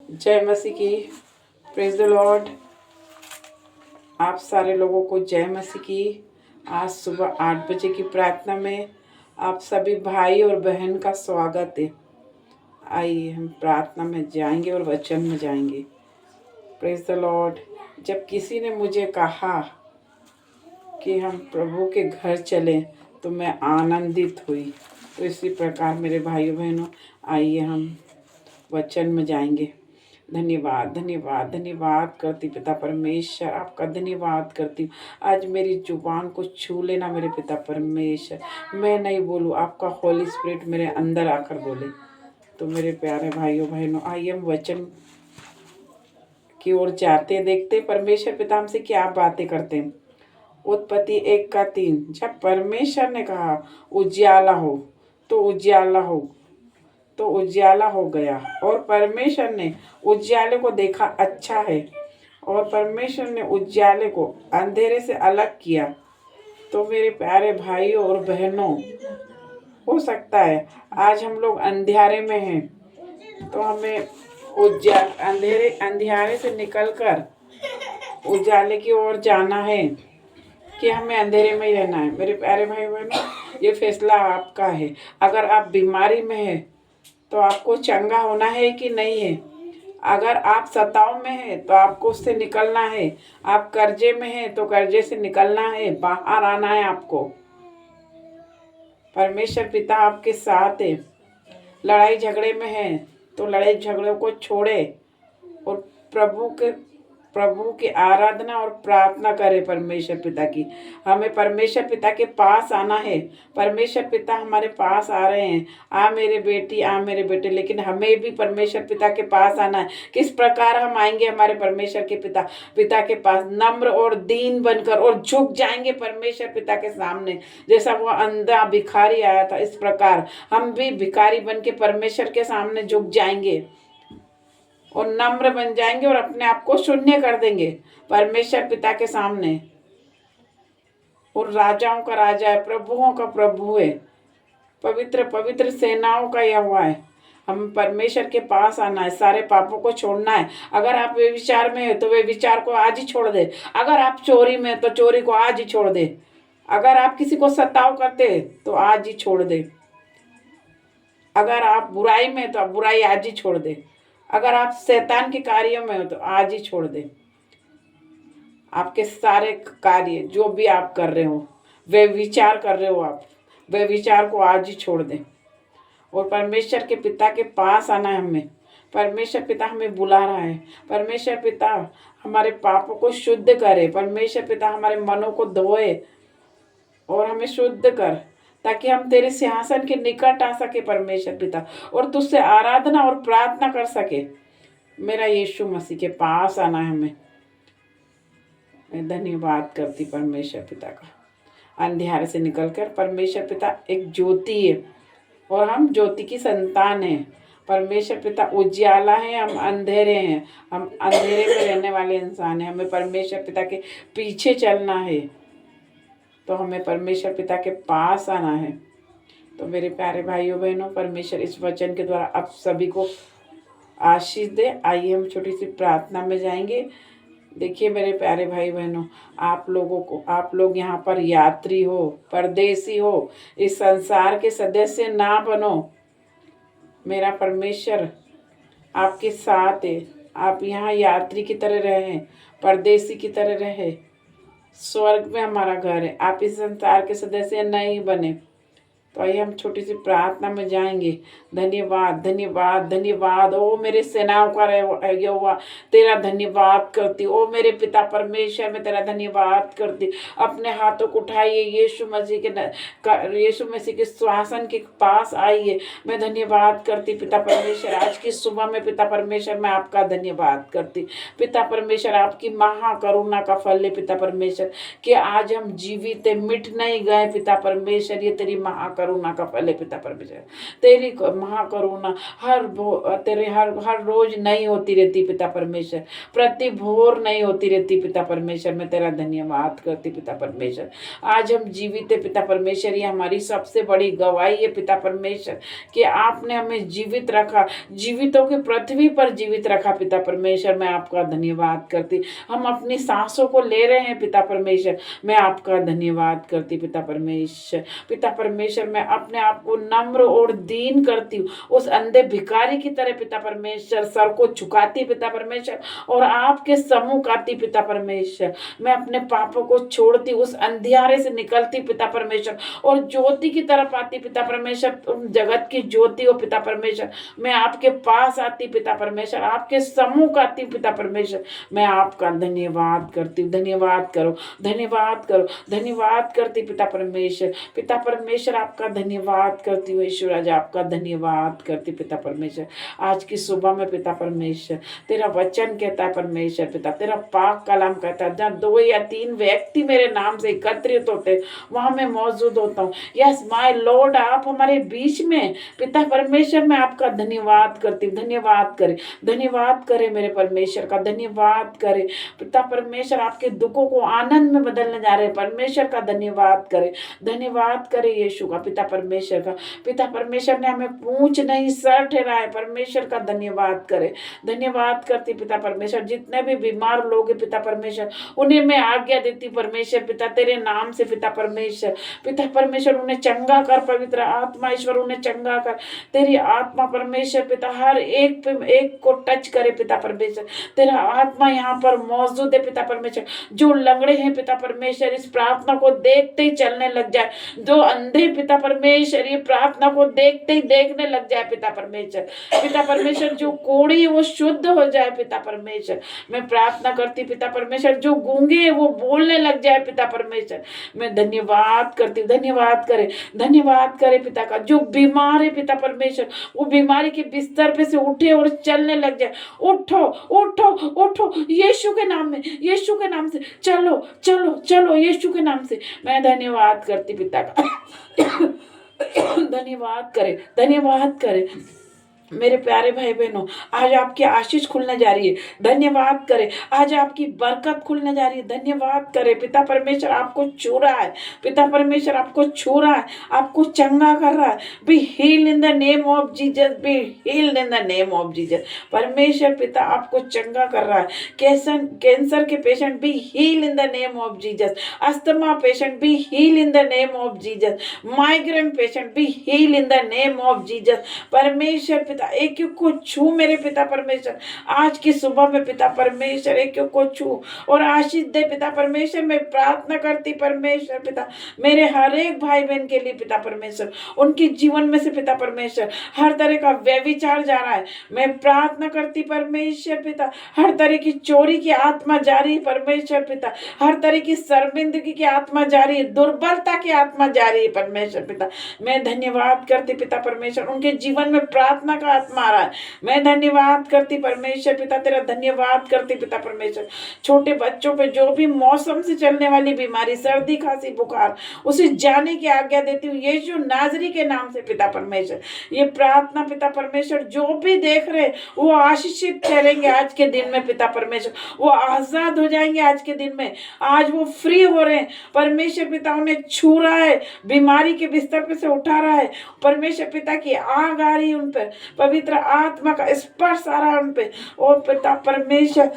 जय मसीह की। Praise the Lord. आप सारे लोगों को जय मसीह की। आज सुबह 8 बजे की प्रार्थना में आप सभी भाई और बहन का स्वागत है। आइए हम प्रार्थना में जाएंगे और वचन में जाएंगे। Praise the Lord. जब किसी ने मुझे कहा कि हम प्रभु के घर चलें तो मैं आनंदित हुई। तो इसी प्रकार मेरे भाइयों बहनों, आइए हम वचन में जाएंगे। धन्यवाद धन्यवाद धन्यवाद करती पिता परमेश्वर, आपका धन्यवाद करती हूँ। आज मेरी जुबान को छू लेना मेरे पिता परमेश्वर। मैं नहीं बोलूँ, आपका होली स्पिरिट मेरे अंदर आकर बोले। तो मेरे प्यारे भाइयों बहनों, आइए हम वचन की ओर जाते देखते परमेश्वर पिता हमसे क्या बातें करते हैं। उत्पत्ति 1:3। जब परमेश्वर ने कहा उजियाला हो तो उजियाला हो, तो उजियाला हो गया। और परमेश्वर ने उजियाले को देखा अच्छा है, और परमेश्वर ने उजियाले को अंधेरे से अलग किया। तो मेरे प्यारे भाइयों और बहनों, हो सकता है आज हम लोग अंधेरे में हैं, तो हमें अंधेरे से निकलकर उजाले की ओर जाना है कि हमें अंधेरे में ही रहना है। मेरे प्यारे भाई बहनों, ये फैसला आपका है। अगर आप बीमारी में हैं तो आपको चंगा होना है कि नहीं है। अगर आप सताव में हैं तो आपको उससे निकलना है। आप कर्जे में हैं तो कर्जे से निकलना है, बाहर आना है आपको। परमेश्वर पिता आपके साथ है। लड़ाई झगड़े में है तो लड़ाई झगड़ों को छोड़े और प्रभु की आराधना और प्रार्थना करें परमेश्वर पिता की। हमें परमेश्वर पिता के पास आना है। परमेश्वर पिता हमारे पास आ रहे हैं, आ मेरे बेटी, आ मेरे बेटे। लेकिन हमें भी परमेश्वर पिता के पास आना है। किस प्रकार हम आएंगे हमारे परमेश्वर के पिता के पास? नम्र और दीन बनकर, और झुक जाएंगे परमेश्वर पिता के सामने। जैसा वो अंधा भिखारी आया था, इस प्रकार हम भी भिखारी बन के परमेश्वर के सामने झुक जाएंगे और नम्र बन जाएंगे और अपने आप को शून्य कर देंगे परमेश्वर पिता के सामने। और राजाओं का राजा है, प्रभुओं का प्रभु है, पवित्र पवित्र सेनाओं का यहोवा है। हम परमेश्वर के पास आना है, सारे पापों को छोड़ना है। अगर आप वे विचार में है तो वे विचार को आज ही छोड़ दे। अगर आप चोरी में है तो चोरी को आज ही छोड़ दे। अगर आप किसी को सताव करते तो आज ही छोड़ दे। अगर आप बुराई में है तो आप बुराई आज ही छोड़ दे। अगर आप शैतान के कार्यों में हो तो आज ही छोड़ दे। आपके सारे कार्य जो भी आप कर रहे हो, वे विचार कर रहे हो आप, वे विचार को आज ही छोड़ दें और परमेश्वर के पिता के पास आना है हमें। परमेश्वर पिता हमें बुला रहा है। परमेश्वर पिता हमारे पापों को शुद्ध करे। परमेश्वर पिता हमारे मनों को धोए और हमें शुद्ध कर, ताकि हम तेरे सिंहासन के निकट आ सके परमेश्वर पिता, और तुझसे आराधना और प्रार्थना कर सके। मेरा यीशु मसीह के पास आना है हमें। मैं धन्यवाद करती परमेश्वर पिता का। अंधेरे से निकलकर परमेश्वर पिता एक ज्योति है और हम ज्योति की संतान हैं। परमेश्वर पिता उजियाला है, हम अंधेरे हैं। हम अंधेरे में रहने वाले इंसान हैं। हमें परमेश्वर पिता के पीछे चलना है, तो हमें परमेश्वर पिता के पास आना है। तो मेरे प्यारे भाइयों बहनों, परमेश्वर इस वचन के द्वारा आप सभी को आशीष दे। आइए हम छोटी सी प्रार्थना में जाएंगे। देखिए मेरे प्यारे भाई बहनों, आप लोग यहाँ पर यात्री हो, परदेसी हो, इस संसार के सदस्य ना बनो। मेरा परमेश्वर आपके साथ है। आप यहाँ यात्री की तरह रहे, परदेसी की तरह रहे। स्वर्ग में हमारा घर है। आप इस संसार के सदस्य नहीं बने। तो आइए हम छोटी सी प्रार्थना में जाएंगे। धन्यवाद धन्यवाद धन्यवाद ओ मेरे सेनाओं का यहोवा, तेरा धन्यवाद करती। ओ मेरे पिता परमेश्वर, मैं तेरा धन्यवाद करती। अपने हाथों को उठाइए, यीशु मसीह के सिंहासन के पास आइए। मैं धन्यवाद करती पिता परमेश्वर। आज की सुबह में पिता परमेश्वर मैं आपका धन्यवाद करती। पिता परमेश्वर, आपकी महाकरुणा का फल है पिता परमेश्वर, कि आज हम जीवित मिट नहीं गए पिता परमेश्वर। ये तेरी महाकरुणा करुणा का फल है पिता परमेश्वर। तेरी महाकरुणा तेरे हर रोज नहीं होती रहती पिता परमेश्वर, प्रति भोर नहीं होती रहती पिता परमेश्वर। मैं तेरा धन्यवाद करती पिता परमेश्वर। आज हम जीवित है पिता परमेश्वर, ये हमारी सबसे बड़ी गवाही है पिता परमेश्वर कि आपने हमें जीवित रखा, जीवितों की पृथ्वी पर जीवित रखा पिता परमेश्वर। मैं आपका धन्यवाद करती। हम अपनी सांसों को ले रहे हैं पिता परमेश्वर, मैं आपका धन्यवाद करती पिता परमेश्वर। पिता परमेश्वर मैं अपने आप को नम्र और दीन करती हूँ, उस अंधे भिखारी की तरह पिता परमेश्वर सर को झुकाती पिता परमेश्वर और आपके सम्मुख आती पिता परमेश्वर। मैं अपने पापों को छोड़ती, उस अंधियारे से निकलती पिता परमेश्वर और ज्योति की तरफ आती पिता परमेश्वर। तुम जगत की ज्योति हो पिता परमेश्वर। मैं आपके पास आती पिता परमेश्वर, आपके सम्मुख आती पिता परमेश्वर। मैं आपका धन्यवाद करती हूँ। धन्यवाद करो, धन्यवाद करो, धन्यवाद करती पिता परमेश्वर। पिता परमेश्वर आपका धन्यवाद करती हूँ। ईश्वर आज आपका धन्यवाद करती पिता परमेश्वर। आज की सुबह में पिता परमेश्वर तेरा वचन कहता है परमेश्वर पिता, तेरा पाक कलाम कहता है जहाँ 2 या 3 व्यक्ति मेरे नाम से एकत्रित होते वहां मैं मौजूद होता हूँ। यस माय लॉर्ड, आप हमारे बीच में पिता परमेश्वर। मैं आपका धन्यवाद करती हूँ। धन्यवाद करे, धन्यवाद करे मेरे परमेश्वर का, धन्यवाद करे पिता परमेश्वर। आपके दुखों को आनंद में बदलने जा रहे परमेश्वर का धन्यवाद करे, धन्यवाद करे यीशु का पिता परमेश्वर का। पिता परमेश्वर ने हमें पूंछ नहीं सर ठहराया परमेश्वर का धन्यवाद करे, धन्यवाद करती पिता परमेश्वर। जितने भी बीमार लोग हैं पिता परमेश्वर उन्हें मैं आज्ञा देती परमेश्वर पिता तेरे नाम से पिता परमेश्वर। पिता परमेश्वर उन्हें चंगा कर, पवित्र आत्मा ईश्वर उन्हें चंगा कर। तेरी आत्मा परमेश्वर पिता हर एक पे एक को टच करे पिता परमेश्वर। तेरा आत्मा यहाँ पर मौजूद है पिता परमेश्वर। जो लंगड़े हैं पिता परमेश्वर इस प्रार्थना को देखते ही चलने लग जाए। जो अंधे पिता परमेश्वर ये प्रार्थना को देखते ही देखने लग जाए पिता परमेश्वर। पिता परमेश्वर जो कोढ़ी वो शुद्ध हो जाए पिता परमेश्वर। मैं प्रार्थना करती पिता परमेश्वर जो गूंगे वो बोलने लग जाए पिता परमेश्वर। मैं धन्यवाद करती हूँ। धन्यवाद करे पिता का। जो बीमार है पिता परमेश्वर वो बीमारी के बिस्तर पे से उठे और चलने लग जाए। उठो उठो उठो यीशु के नाम में, यीशु के नाम से चलो चलो चलो यीशु के नाम से। मैं धन्यवाद करती पिता का। धन्यवाद करे मेरे प्यारे भाई बहनों। आज आपकी आशीष खुलने जा रही है, धन्यवाद करे। आज आपकी बरकत खुलने जा रही है, धन्यवाद करे। पिता परमेश्वर आपको छू रहा है, पिता परमेश्वर आपको छू रहा है, आपको चंगा कर रहा है। Be heal in the name of Jesus, be healed in the name of Jesus. परमेश्वर पिता आपको चंगा कर रहा है। कैंसर के patient be heal in the name of Jesus. Asthma patient be heal in the name of Jesus. Migraine patient be heal in the name of Jesus. परमेश्वर एक को छू मेरे पिता परमेश्वर। आज की सुबह में पिता परमेश्वर एक को छू और आशीष दे पिता परमेश्वर। मैं प्रार्थना करती परमेश्वर पिता मेरे हर एक भाई बहन के लिए पिता परमेश्वर। उनके जीवन में से पिता परमेश्वर हर तरह का व्यभिचार जा रहा है। मैं प्रार्थना करती परमेश्वर पिता हर तरह की चोरी की आत्मा जा रही है परमेश्वर पिता। हर तरह की शर्मिंदगी की आत्मा जा रही है, दुर्बलता की आत्मा जा रही है परमेश्वर पिता। मैं धन्यवाद करती पिता परमेश्वर उनके जीवन में प्रार्थना का आत्मा आ रहा है। मैं धन्यवाद करती परमेश्वर पिता, तेरा धन्यवाद करती पिता परमेश्वर। छोटे बच्चों पे जो भी मौसम से चलने वाली बीमारी, सर्दी खांसी बुखार, उसे जाने की आज्ञा देती हूँ यीशु नाजरी के नाम से पिता परमेश्वर। ये प्रार्थना पिता परमेश्वर जो भी देख रहे वो आशीषित ठहरेंगे आज के दिन में पिता परमेश्वर। वो आजाद हो जाएंगे आज के दिन में। आज वो फ्री हो रहे हैं परमेश्वर पिता। उन्हें छू रहा है, बीमारी के बिस्तर पे से उठा रहा है परमेश्वर पिता की आग आ रही है उन पर, पवित्र आत्मा का स्पर्श आ रहा है उन पे। और पिता परमेश्वर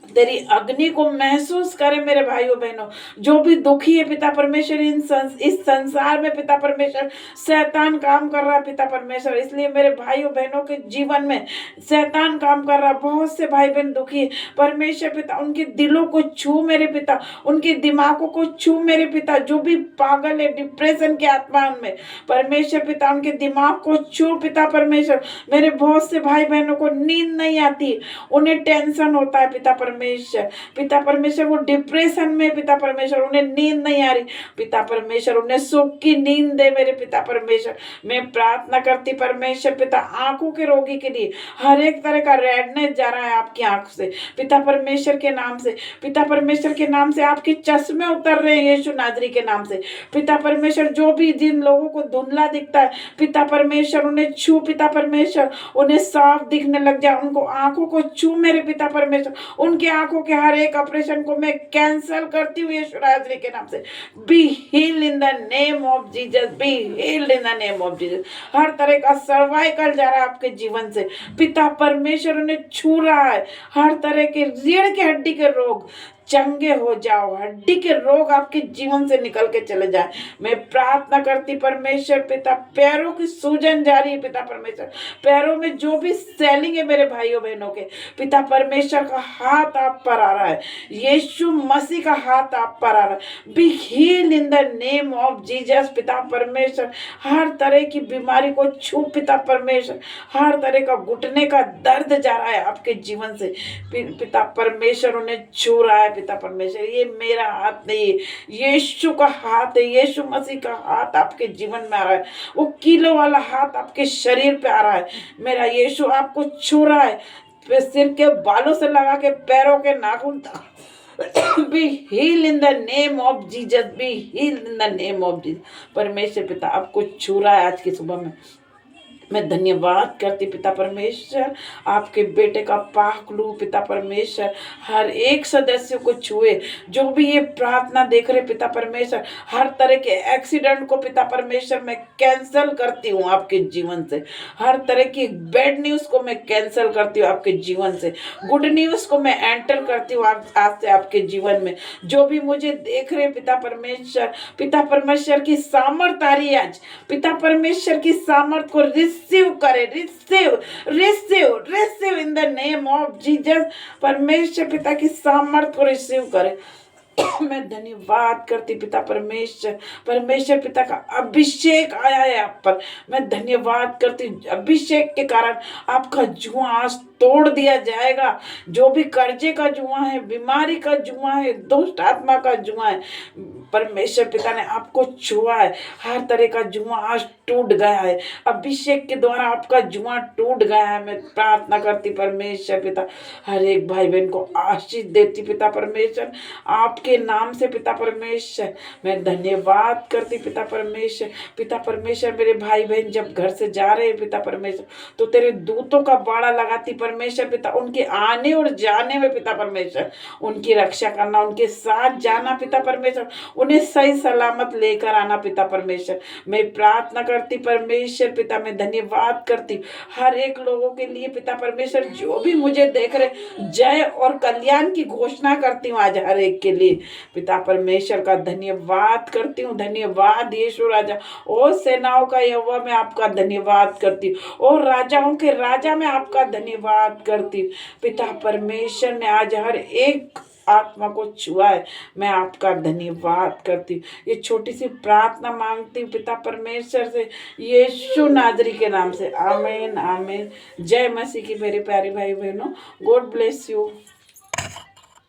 तेरी अग्नि को महसूस करे मेरे भाइयों बहनों। जो भी दुखी है पिता परमेश्वर इस संसार में पिता परमेश्वर शैतान काम कर रहा है पिता परमेश्वर। इसलिए मेरे भाइयों बहनों के जीवन में शैतान काम कर रहा है। बहुत से भाई बहन दुखी है परमेश्वर पिता, उनके दिलों को छू मेरे पिता, उनके दिमागों को छू मेरे पिता। जो भी पागल है, डिप्रेशन की आत्मा उनमें परमेश्वर पिता उनके दिमाग को छू पिता परमेश्वर। मेरे बहुत से भाई बहनों को नींद नहीं आती, उन्हें टेंशन होता है पिता परमेश्वर। परमेश्वर, पिता परमेश्वर वो डिप्रेशन में पिता परमेश्वर, उन्हें नींद नहीं आ रही पिता परमेश्वर, उन्हें सुख की नींद दे मेरे पिता परमेश्वर। मैं प्रार्थना करती परमेश्वर पिता आंखों के रोगी के लिए, हर एक तरह का रेडनेस जा रहा है आपकी आंख से पिता परमेश्वर के नाम से, पिता परमेश्वर के नाम से आपके चश्मे उतर रहे हैं यीशु नाजरी के नाम से पिता परमेश्वर। जो भी जिन लोगों को धुंधला दिखता है पिता परमेश्वर, उन्हें छू पिता परमेश्वर, उन्हें साफ दिखने लग जाए, उनको आंखों को छू मेरे पिता परमेश्वर। उनके आंखों के हर एक ऑपरेशन को मैं कैंसल करती हूँ यीशु नाजरी के नाम से। Be healed in the name of Jesus, be healed in the name of Jesus. हर तरह का सर्वाइकल जा रहा है आपके जीवन से पिता परमेश्वर, उन्हें छू रहा है। हर तरह के रीढ़ की हड्डी के रोग चंगे हो जाओ, हड्डी के रोग आपके जीवन से निकल के चले जाए। मैं प्रार्थना करती परमेश्वर पिता, पैरों की सूजन जा रही है पिता परमेश्वर, पैरों में जो भी सेलिंग है मेरे भाइयों बहनों के पिता परमेश्वर का हाथ आप पर आ रहा है, यीशु मसीह का हाथ आप पर आ रहा है। Be heal in the name of Jesus पिता परमेश्वर। हर तरह की बीमारी को छू पिता परमेश्वर, हर तरह का घुटने का दर्द जा रहा है आपके जीवन से पिता परमेश्वर, उन्हें छू रहा है पिता परमेश्वर। ये मेरा हाथ नहीं है, यीशु का हाथ है, यीशु मसीह का हाथ आपके जीवन में आ रहा है। वो कीलों वाला हाथ आपके शरीर पे आ रहा है, मेरा यीशु आपको छू रहा है, सिर के बालों से लगा के पैरों के नाखून तक। Be heal in the name of Jesus, be heal in the name of Jesus. परमेश्वर पिता आपको छू रहा है आज की सुबह में। मैं धन्यवाद करती पिता परमेश्वर, आपके बेटे का पाक लू पिता परमेश्वर, हर एक सदस्य को छुए जो भी ये प्रार्थना देख रहे पिता परमेश्वर। हर तरह के एक्सीडेंट को पिता परमेश्वर मैं कैंसल करती हूँ आपके जीवन से, हर तरह की बैड न्यूज़ को मैं कैंसल करती हूँ आपके जीवन से, गुड न्यूज़ को मैं एंटर करती हूँ आज से आपके जीवन में। जो भी मुझे देख रहे पिता परमेश्वर की सामर्थ आ रही है आज, पिता परमेश्वर की सामर्थ को रिसीव करे, receive in the name of Jesus. परमेश्वर पिता की सामर्थ को रिसीव करे। मैं धन्यवाद करती पिता परमेश्वर पिता का अभिषेक आया है आप पर। मैं धन्यवाद करती, अभिषेक के कारण आपका जुआ आज तोड़ दिया जाएगा। जो भी कर्जे का जुआ है, बीमारी का जुआ है, दुष्ट आत्मा का जुआ है, परमेश्वर पिता ने आपको छुआ है। हर तरह का जुआ आज टूट गया है, अभिषेक के द्वारा आपका जुआ टूट गया है। मैं प्रार्थना करती परमेश्वर पिता, हर एक भाई बहन को आशीष देती पिता परमेश्वर आपके नाम से पिता परमेश्वर। मैं धन्यवाद करती पिता परमेश्वर। मेरे भाई बहन जब घर से जा रहे हैं पिता परमेश्वर, तो तेरे दूतों का बाड़ा लगाती परमेश्वर पिता, उनके आने और जाने में पिता परमेश्वर उनकी रक्षा करना, उनके साथ जाना पिता परमेश्वर, उन्हें सही सलामत लेकर आना पिता परमेश्वर। मैं प्रार्थना करती परमेश्वर पिता, मैं धन्यवाद करती हर एक लोगों के लिए पिता परमेश्वर, जो भी मुझे देख रहे, जय और कल्याण की घोषणा करती हूँ आज हर एक के लिए पिता परमेश्वर का धन्यवाद करती हूँ। धन्यवाद यीशु राजा, ओ सेनाओं का यहोवा मैं आपका धन्यवाद करती हूँ, और राजाओं के राजा मैं आपका धन्यवाद करती हूँ पिता परमेश्वर ने आज हर एक आत्मा को छुआ है। मैं आपका धन्यवाद करती हूँ। ये छोटी सी प्रार्थना मांगती हूँ पिता परमेश्वर से, यीशु नाजरी के नाम से, आमीन आमीन। जय मसीह की मेरे प्यारे भाई बहनों, गॉड ब्लेस यू।